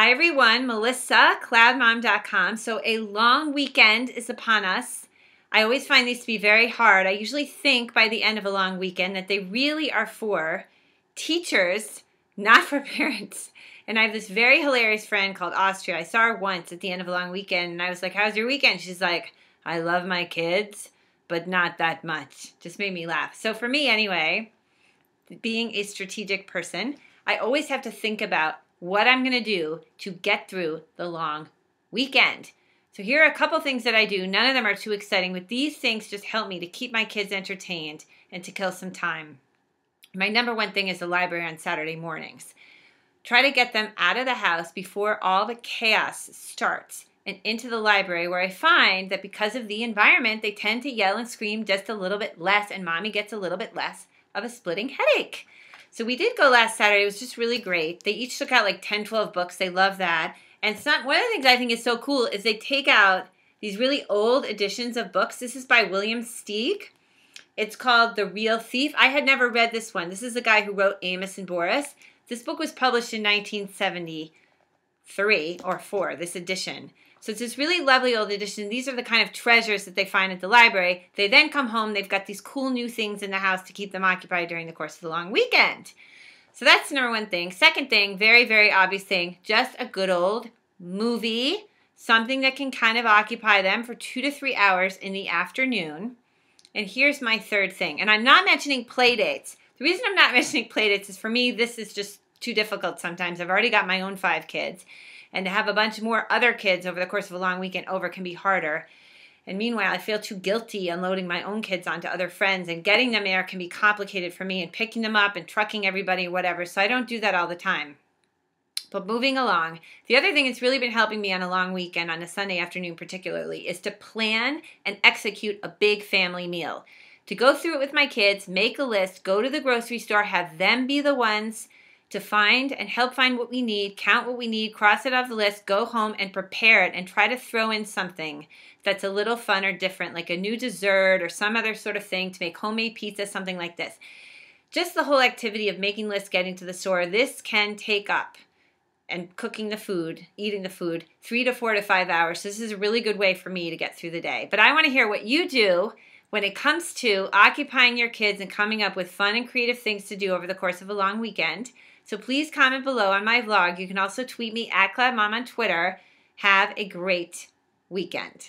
Hi everyone, Melissa, CloudMom.com. So a long weekend is upon us. I always find these to be very hard. I usually think by the end of a long weekend that they really are for teachers, not for parents. And I have this very hilarious friend called Austria. I saw her once at the end of a long weekend and I was like, how's your weekend? She's like, I love my kids, but not that much. Just made me laugh. So for me anyway, being a strategic person, I always have to think about what I'm going to do to get through the long weekend. So here are a couple things that I do. None of them are too exciting, but these things just help me to keep my kids entertained and to kill some time. My number one thing is the library on Saturday mornings. Try to get them out of the house before all the chaos starts and into the library, where I find that because of the environment, they tend to yell and scream just a little bit less, and mommy gets a little bit less of a splitting headache. So we did go last Saturday. It was just really great. They each took out like 10, 12 books. They love that. And it's not, one of the things I think is so cool is they take out these really old editions of books. This is by William Steig. It's called The Real Thief. I had never read this one. This is the guy who wrote Amos and Boris. This book was published in 1973 or 4, this edition. So it's this really lovely old edition. These are the kind of treasures that they find at the library. They then come home. They've got these cool new things in the house to keep them occupied during the course of the long weekend. So that's number one thing. Second thing, very, very obvious thing, just a good old movie, something that can kind of occupy them for 2 to 3 hours in the afternoon. And here's my third thing. And I'm not mentioning play dates. The reason I'm not mentioning play dates is for me, this is just too difficult sometimes. I've already got my own 5 kids. And to have a bunch more other kids over the course of a long weekend over can be harder. And meanwhile, I feel too guilty unloading my own kids onto other friends, and getting them there can be complicated for me, and picking them up and trucking everybody or whatever. So I don't do that all the time. But moving along, the other thing that's really been helping me on a long weekend, on a Sunday afternoon particularly, is to plan and execute a big family meal. To go through it with my kids, make a list, go to the grocery store, have them be the ones to find and help find what we need, count what we need, cross it off the list, go home and prepare it, and try to throw in something that's a little fun or different, like a new dessert or some other sort of thing, to make homemade pizza, something like this. Just the whole activity of making lists, getting to the store, this can take up, and cooking the food, eating the food, 3 to 4 to 5 hours. So this is a really good way for me to get through the day. But I want to hear what you do when it comes to occupying your kids and coming up with fun and creative things to do over the course of a long weekend. So please comment below on my vlog. You can also tweet me at CloudMom on Twitter. Have a great weekend.